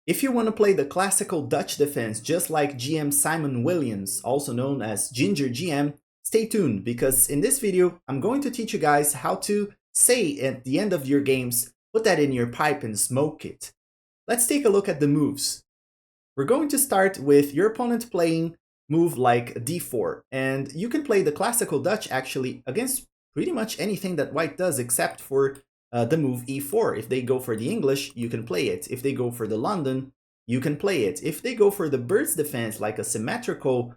If you want to play the classical Dutch defense just like GM Simon Williams, also known as Ginger GM, stay tuned because in this video I'm going to teach you guys how to say at the end of your games, put that in your pipe and smoke it. Let's take a look at the moves. We're going to start with your opponent playing move like d4, and you can play the classical Dutch actually against pretty much anything that white does except for the move e4. If they go for the English, you can play it. If they go for the London, you can play it. If they go for the bird's defense, like a symmetrical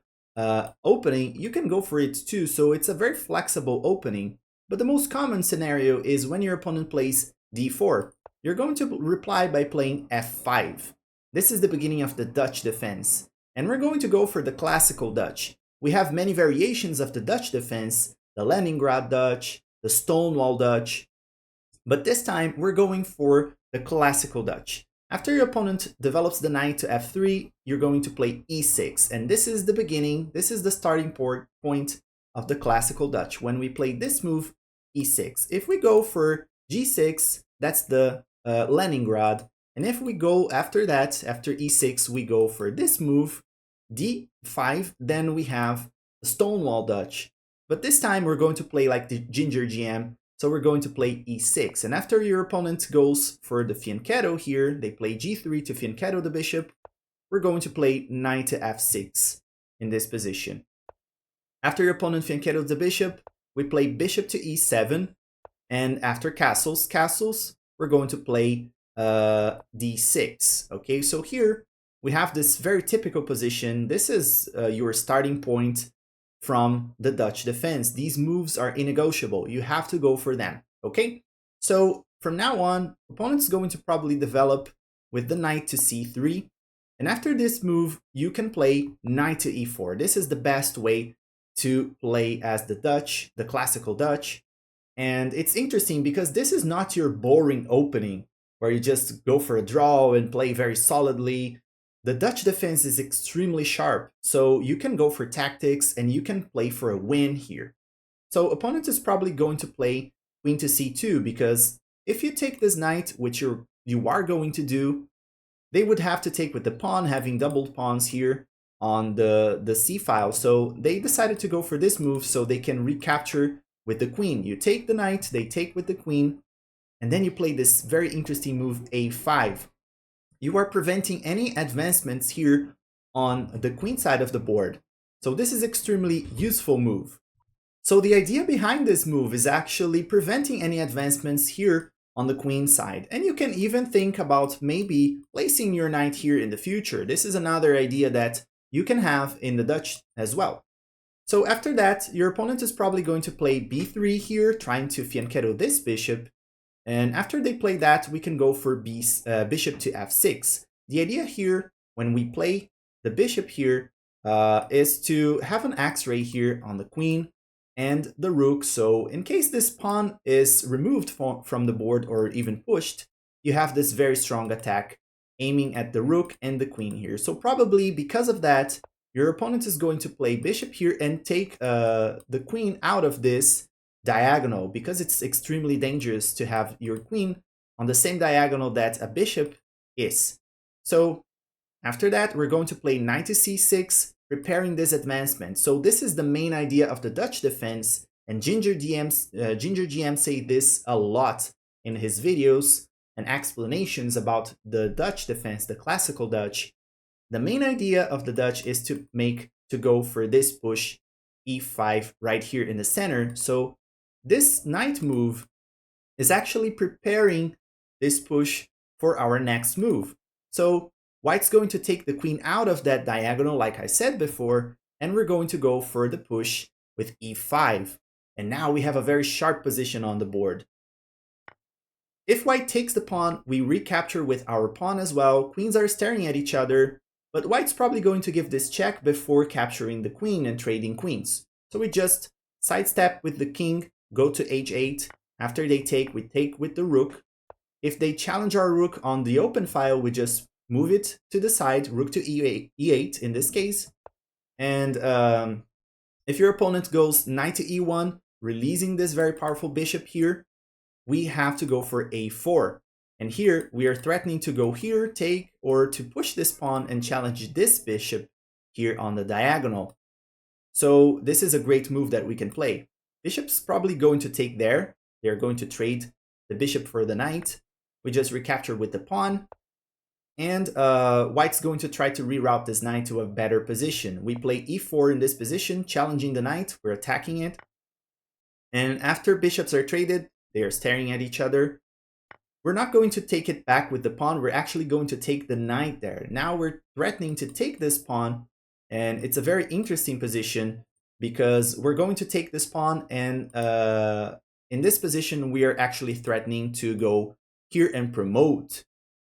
opening, you can go for it too. So it's a very flexible opening. But the most common scenario is when your opponent plays d4. You're going to reply by playing f5. This is the beginning of the Dutch defense. And we're going to go for the classical Dutch. We have many variations of the Dutch defense, the Leningrad Dutch, the Stonewall Dutch, but this time we're going for the classical Dutch. After your opponent develops the knight to f3, you're going to play e6, and this is the beginning, this is the starting point of the classical Dutch. When we play this move, e6. If we go for g6, that's the Leningrad, and if we go after that, after e6, we go for this move, d5, then we have the Stonewall Dutch. But this time we're going to play like the Ginger GM, so we're going to play e6. And after your opponent goes for the fianchetto here, they play g3 to fianchetto the bishop, we're going to play knight to f6 in this position. After your opponent fianchettos the bishop, we play bishop to e7, and after castles, we're going to play d6. Okay, so here we have this very typical position. This is your starting point from the Dutch defense. These moves are innegotiable. You have to go for them. Okay, so from now on, opponent's going to probably develop with the knight to c3. And after this move, you can play knight to e4. This is the best way to play as the Dutch, the classical Dutch. And it's interesting because this is not your boring opening where you just go for a draw and play very solidly. The Dutch defense is extremely sharp, so you can go for tactics and you can play for a win here. So opponent is probably going to play queen to c2 because if you take this knight, which you are going to do, they would have to take with the pawn, having doubled pawns here on the c-file. So they decided to go for this move so they can recapture with the queen. You take the knight, they take with the queen, and then you play this very interesting move a5. You are preventing any advancements here on the queen side of the board. So this is extremely useful move. So the idea behind this move is actually preventing any advancements here on the queen side. And you can even think about maybe placing your knight here in the future. This is another idea that you can have in the Dutch as well. So after that, your opponent is probably going to play b3 here, trying to fianchetto this bishop. And after they play that, we can go for bishop to f6. The idea here, when we play the bishop here, is to have an x-ray here on the queen and the rook. So in case this pawn is removed from the board or even pushed, you have this very strong attack aiming at the rook and the queen here. So probably because of that, your opponent is going to play bishop here and take the queen out of this diagonal because it's extremely dangerous to have your queen on the same diagonal that a bishop is. So after that, we're going to play knight to c6, preparing this advancement. So this is the main idea of the Dutch defense, and Ginger GM say this a lot in his videos and explanations about the Dutch defense, the classical Dutch. The main idea of the Dutch is to go for this push e5 right here in the center. So this knight move is actually preparing this push for our next move. So white's going to take the queen out of that diagonal, like I said before, and we're going to go for the push with e5. And now we have a very sharp position on the board. If white takes the pawn, we recapture with our pawn as well. Queens are staring at each other, but white's probably going to give this check before capturing the queen and trading queens. So we just sidestep with the king, go to h8. After they take, we take with the rook. If they challenge our rook on the open file, we just move it to the side, rook to e8 in this case. And if your opponent goes knight to e1, releasing this very powerful bishop here, we have to go for a4. And here we are threatening to go here, take, or to push this pawn and challenge this bishop here on the diagonal. So this is a great move that we can play. Bishop's probably going to take there. They're going to trade the bishop for the knight. We just recapture with the pawn. And white's going to try to reroute this knight to a better position. We play e4 in this position, challenging the knight. We're attacking it. And after bishops are traded, they are staring at each other. We're not going to take it back with the pawn. We're actually going to take the knight there. Now we're threatening to take this pawn. And it's a very interesting position because we're going to take this pawn. And in this position, we are actually threatening to go here and promote.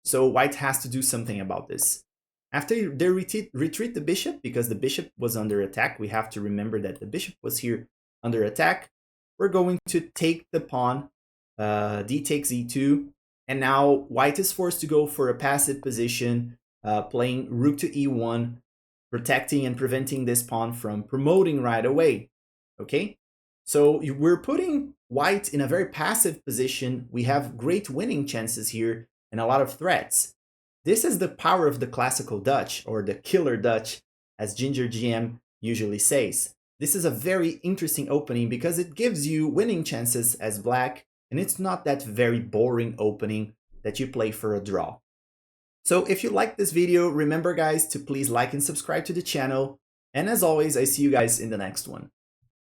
So white has to do something about this. After they retreat the bishop, because the bishop was under attack, we have to remember that the bishop was here under attack. We're going to take the pawn, d takes e2, and now white is forced to go for a passive position, playing rook to e1, protecting and preventing this pawn from promoting right away, okay? So we're putting white in a very passive position. We have great winning chances here and a lot of threats. This is the power of the classical Dutch, or the killer Dutch, as Ginger GM usually says. This is a very interesting opening because it gives you winning chances as black, and it's not that very boring opening that you play for a draw. So if you liked this video, remember guys to please like and subscribe to the channel. And as always, I see you guys in the next one.